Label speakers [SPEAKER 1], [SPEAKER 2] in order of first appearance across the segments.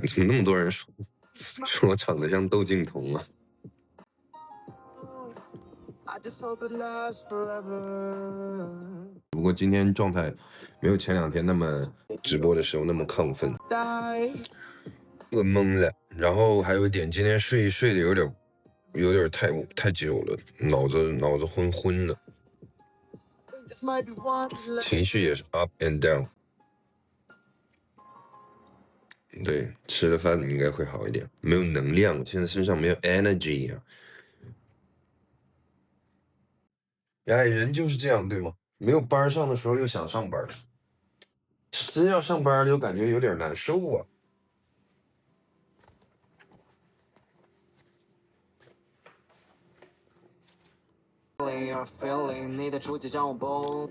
[SPEAKER 1] 怎么那么多人说我长得像窦靖童啊？不过今天状态没有前2天那么直播的时候那么亢奋，饿懵了。然后还有一点，今天睡的有点太久了，脑子昏了，情绪也是 up and down。对，吃了饭应该会好一点，没有能量，现在身上没有 energy 啊。哎，人就是这样，对吗？没有班上的时候又想上班，真要上班就感觉有点难受啊。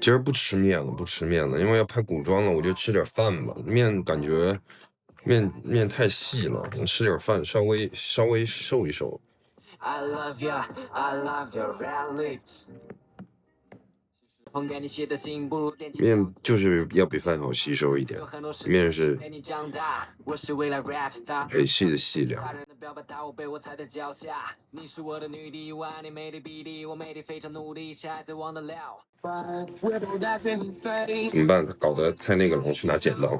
[SPEAKER 1] 今儿不吃面了，因为要拍古装了，我就吃点饭吧。面感觉面太细了，吃点饭稍微瘦一瘦。面就是要比饭好吸收一点，面是很细的细粮。怎么办？搞得太那个了，我去拿剪刀。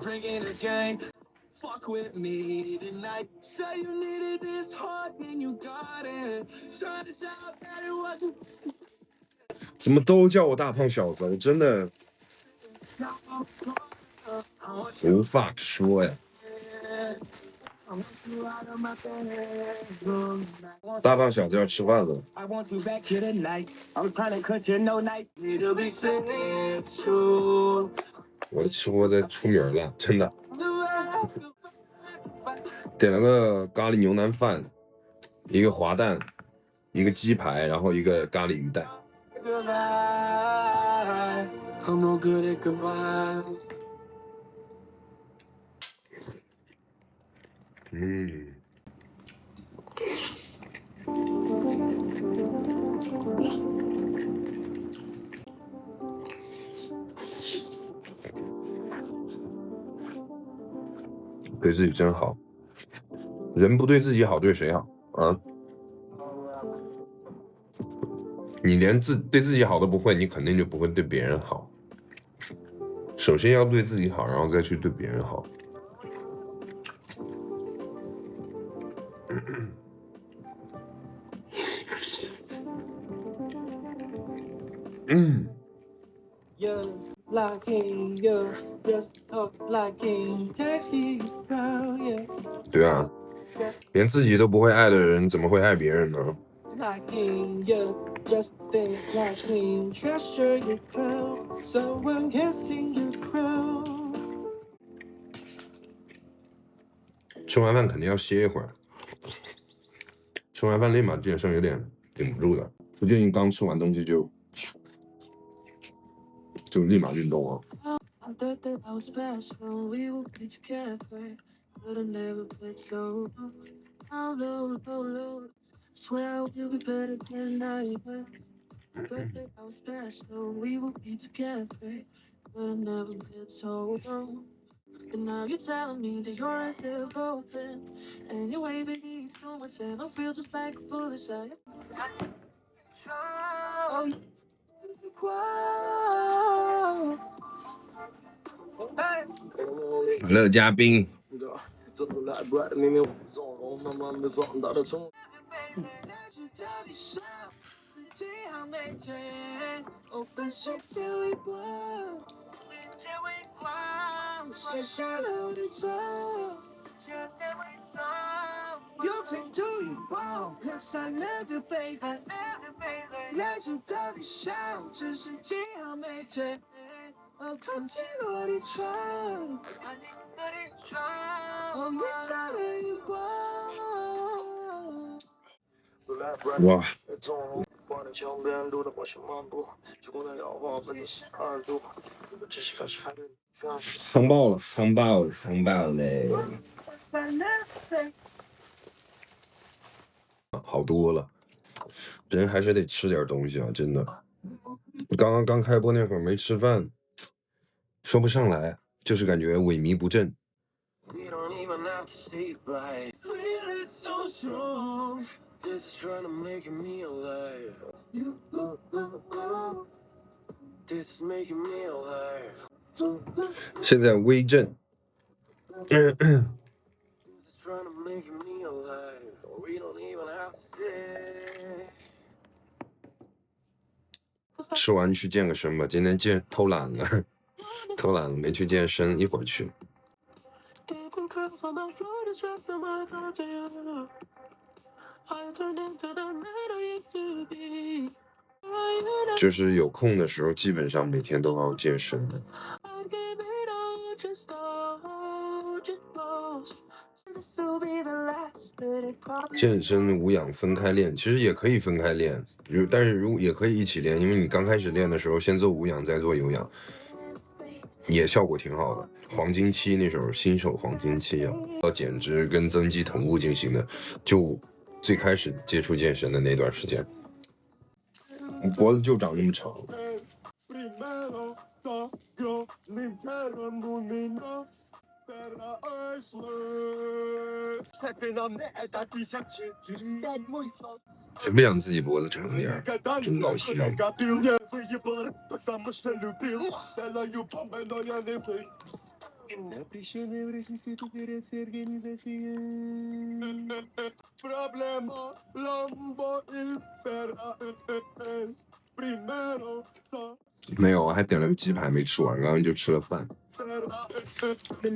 [SPEAKER 1] 怎么都叫我大胖小子？我真的无话说呀。大胖小子要吃饭了。我的吃播在出名了，真的。点了个咖喱牛腩饭，一个滑蛋，一个鸡排，然后一个咖喱鱼蛋。对自己真好，人不对自己好，对谁好啊？你连对自己好都不会，你肯定就不会对别人好。首先要对自己好，然后再去对别人好。对啊，连自己都不会爱的人，怎么会爱别人呢？吃完饭肯定要歇一会儿，吃完饭立马精神有点顶不住的。不建议刚吃完东西就立马运动啊。乐嘉宾。哇！夯爆了，夯爆了，夯爆了！好多了，人还是得吃点东西啊，真的。刚开播那会儿没吃饭，说不上来，就是感觉萎靡不振。现在微震。吃完去健个身吧，今天偷懒了，偷懒了没去健身，一会儿去。就是有空的时候，基本上每天都要健身的。健身无氧分开练，其实也可以分开练，但是也可以一起练，因为你刚开始练的时候，先做无氧，再做有氧，也效果挺好的。黄金期那时候，新手黄金期啊，要减脂跟增肌同步进行的，就最开始接触健身的那段时间，我脖子就长那么长。谁不想自己脖子长点？真高兴。没有，我还点了个鸡排没吃完，刚刚就吃了饭，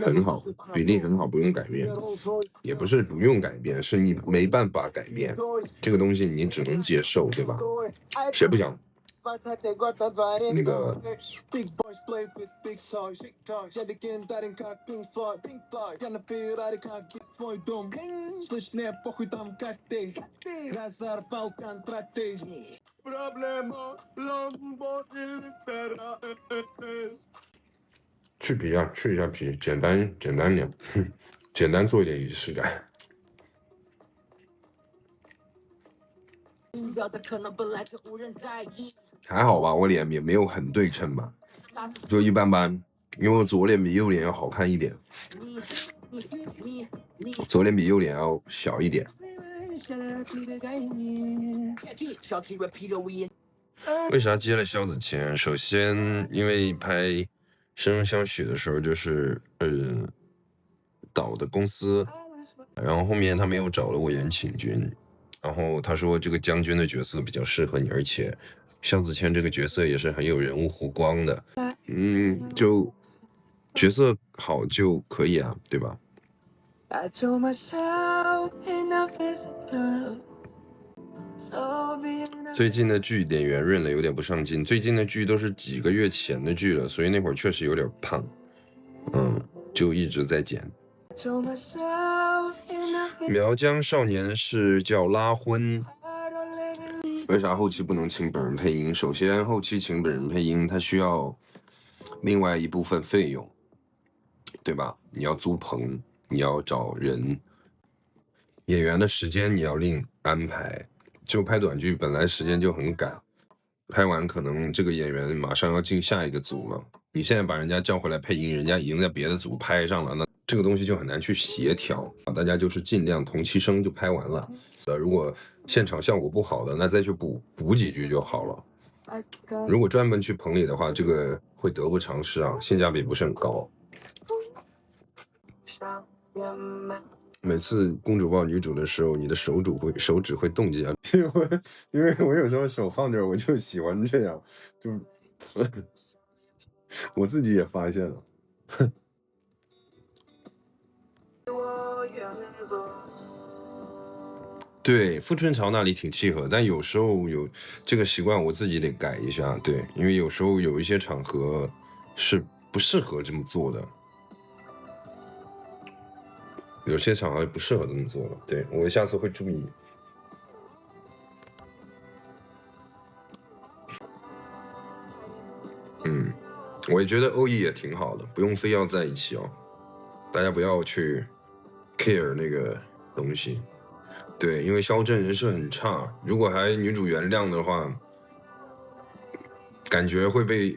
[SPEAKER 1] 很好，比例很好，不用改变，也不是不用改变，是你没办法改变，这个东西你只能接受，对吧？谁不想？那个去皮啊，去一下皮，简单点，简单做一点仪式感。还好吧，我脸也没有很对称吧，就一般般，因为我左脸比右脸要好看一点，左脸比右脸要小一点。为啥接了萧子谦？首先，因为拍《生生相许》的时候，就是导的公司，然后后面他们又找了我演请君，然后他说这个将军的角色比较适合你，而且萧子谦这个角色也是很有人物弧光的，就角色好就可以啊，对吧？最近的剧脸圆润了，有点不上镜。最近的剧都是几个月前的剧了，所以那会儿确实有点胖，就一直在减。苗疆少年是叫拉婚，为啥后期不能请本人配音？首先，后期请本人配音，它需要另外一部分费用，对吧？你要租棚，你要找人，演员的时间你要另安排。就拍短剧本来时间就很赶，拍完可能这个演员马上要进下一个组了，你现在把人家叫回来配音，人家已经在别的组拍上了，那这个东西就很难去协调，大家就是尽量同期声就拍完了。如果现场效果不好的，那再去补几句就好了。如果专门去棚里的话，这个会得不偿失啊，性价比不是很高。每次公主抱女主的时候，你的手指会动几下，因为我有时候手放这儿，我就喜欢这样，就我自己也发现了。对，富春潮那里挺契合，但有时候有这个习惯，我自己得改一下。对，因为有时候有一些场合是不适合这么做的。有些场合不适合这么做了，对，我下次会注意。我也觉得欧 E 也挺好的，不用非要在一起哦，大家不要去 care 那个东西。对，因为肖战人设很差，如果还女主原谅的话，感觉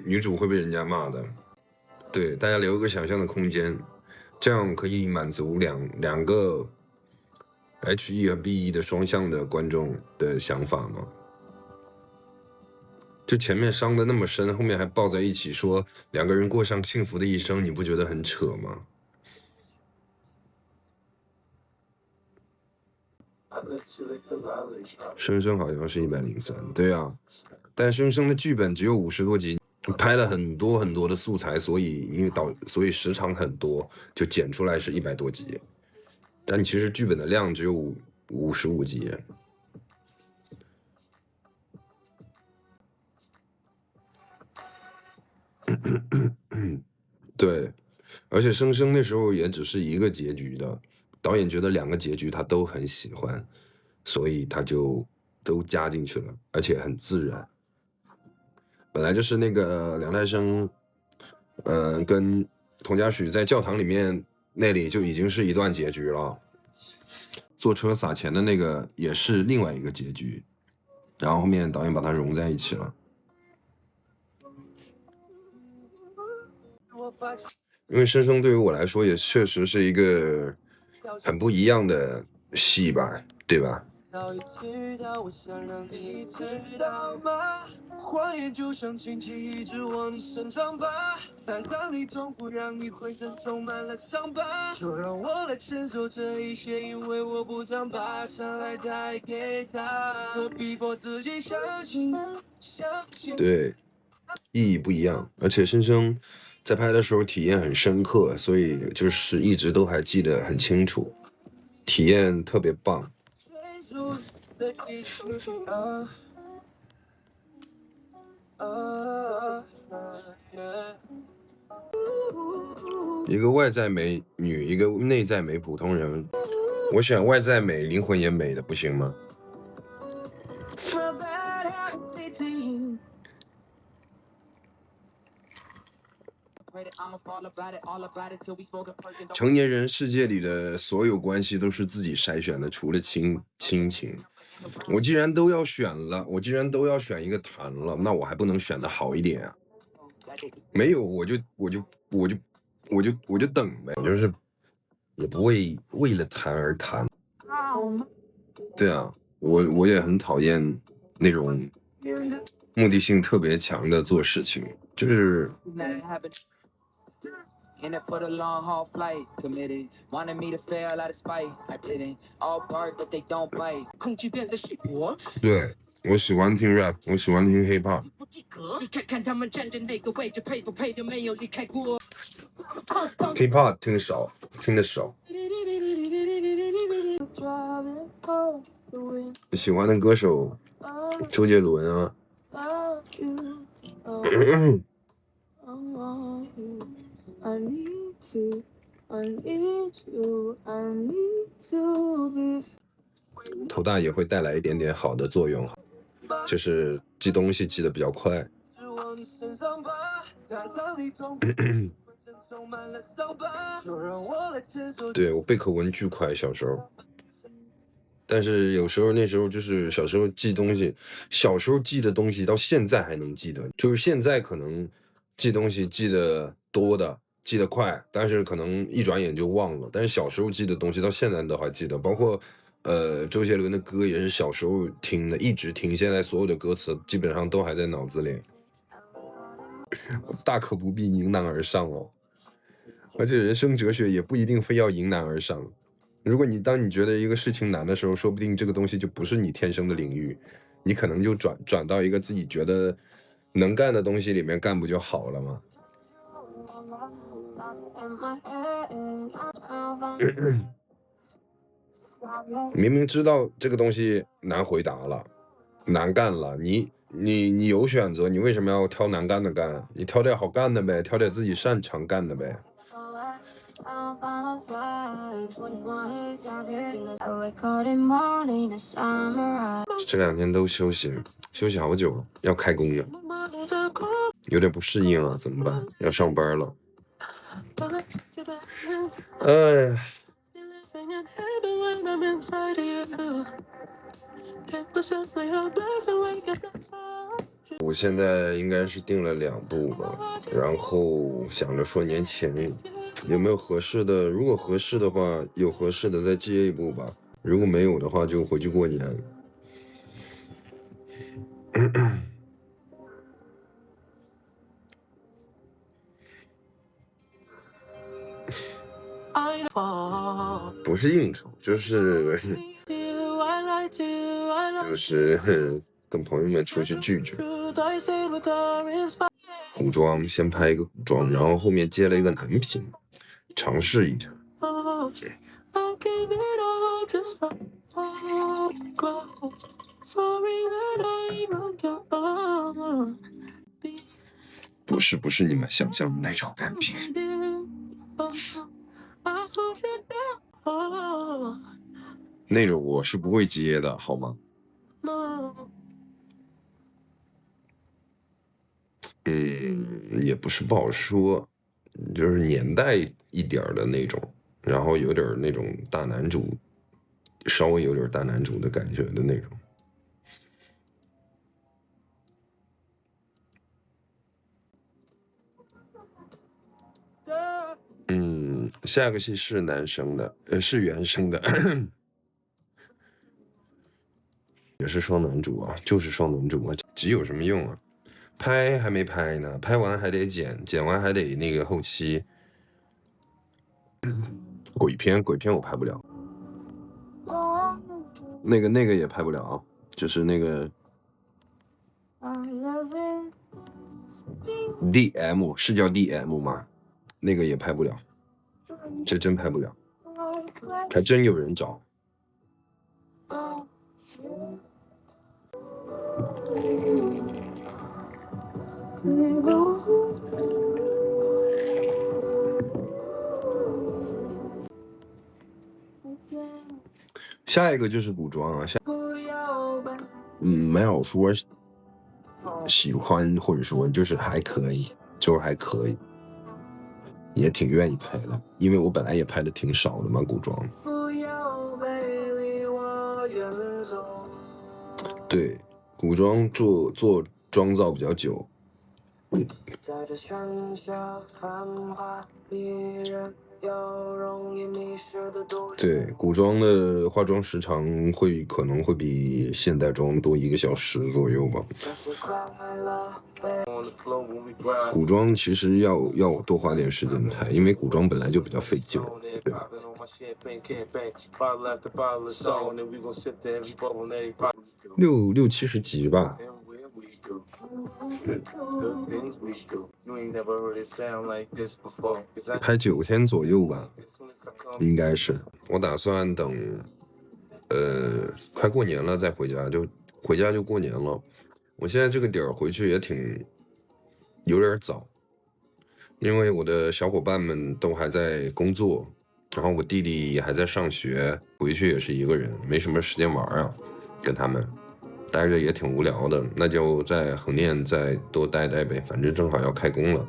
[SPEAKER 1] 女主会被人家骂的。对，大家留一个想象的空间。这样可以满足两个 HE 和 BE 的双向的观众的想法吗？就前面伤得那么深，后面还抱在一起说两个人过上幸福的一生，你不觉得很扯吗？生生好像是103，对啊，但生生的剧本只有50多集，拍了很多很多的素材，所以时长很多，就剪出来是100多集，但其实剧本的量只有55集。对，而且生生那时候也只是一个结局的，导演觉得2个结局他都很喜欢，所以他就都加进去了，而且很自然。本来就是那个梁太生，跟佟嘉许在教堂里面那里就已经是一段结局了，坐车撒钱的那个也是另外一个结局，然后后面导演把它融在一起了。因为生生对于我来说也确实是一个很不一样的戏吧，对吧？谎言就像荆棘一直往你身上爬，爱上你总会让你浑身充满了伤疤，就让我来承受这一切，因为我不想把伤害带给他，我逼迫自己相信。对，意义不一样，而且生生在拍的时候体验很深刻，所以就是一直都还记得很清楚，体验特别棒。一个外在美女，一个内在美普通人，我选外在美，灵魂也美的，不行吗？成年人世界里的所有关系都是自己筛选的，除了亲情。我既然都要选了，我既然都要选一个谈了，那我还不能选的好一点啊？没有，我就等呗，就是也不会为了谈而谈。对啊，我也很讨厌那种目的性特别强的做事情，就是。In it for the long haul flight, committed. Wanted me to fail out of spite, I didn't. All bark but they don't bite. 空气变得稀薄。对，我喜欢听 rap， 我喜欢听 hip hop。你看看他们站在哪个位置，配不配都没有离开过。hip hop 听得少。你喜欢的歌手，周杰伦啊。I need to, I need you, I need to be。头大也会带来一点点好的作用，就是记东西记得比较快。对，我背课文巨快，小时候。但是有时候那时候就是小时候记东西，小时候记的东西到现在还能记得，就是现在可能记东西记得多的。记得快，但是可能一转眼就忘了。但是小时候记的东西到现在都还记得，包括周杰伦的歌也是小时候听的，一直听，现在所有的歌词基本上都还在脑子里。大可不必迎难而上哦，而且人生哲学也不一定非要迎难而上。如果当你觉得一个事情难的时候，说不定这个东西就不是你天生的领域，你可能就转到一个自己觉得能干的东西里面干不就好了吗？明明知道这个东西难回答了，难干了，你有选择，你为什么要挑难干的干？你挑点好干的呗，挑点自己擅长干的呗。这2天都休息好久了，要开工了，有点不适应啊，怎么办？要上班了。哎呀。我现在应该是订了2部吧，然后想着说年前有没有合适的？如果合适的话，有合适的再接一部吧。如果没有的话，就回去过年。不是应酬，就是跟朋友们出去聚聚。古装先拍一个古装，然后后面接了一个男频，尝试一下。不是你们想象的那种男频。那种我是不会接的，好吗？也不是不好说，就是年代一点的那种，然后有点那种大男主，稍微有点大男主的感觉的那种。下个戏是男生的，是原声的，也是双男主啊，就是双男主啊，急有什么用啊？拍还没拍呢，拍完还得剪，剪完还得那个后期。鬼片我拍不了，那个也拍不了啊，就是那个 DM 是叫 DM 吗？那个也拍不了，这真拍不了，还真有人找。下一个就是古装啊，没有说喜欢或者说就是还可以，就是还可以，也挺愿意拍的，因为我本来也拍的挺少的嘛，古装。对，古装做妆造比较久。对，古装的化妆时长可能会比现代妆多1个小时左右吧。古装其实要我多花点时间拍，因为古装本来就比较费劲。对吧？60-70集吧。拍9天左右吧，应该是。我打算等，快过年了再回家，就过年了。我现在这个点儿回去也有点早，因为我的小伙伴们都还在工作，然后我弟弟也还在上学，回去也是一个人，没什么时间玩啊，跟他们待着也挺无聊的，那就在横店再多待待呗，反正正好要开工了。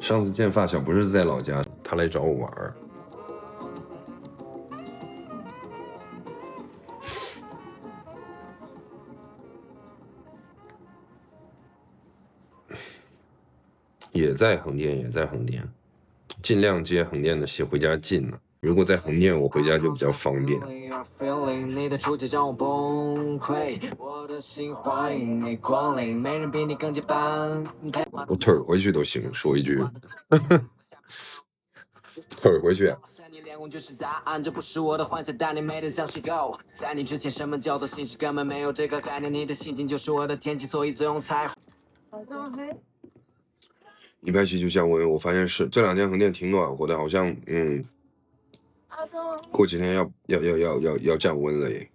[SPEAKER 1] 上次见发小不是在老家，他来找我玩儿。也在横店，尽量接横店的戏，回家近了。如果在横店，我回家就比较方便。我腿回去都行，说一句。腿回去。这不是我的幻想，但你美得像虚构。在你之前，什么叫做信息，根本没有这个概念。你的心情就是我的天气，所以最用彩虹。礼拜7就降温，我发现是这2天横店挺暖和的，好像过几天要降温了耶。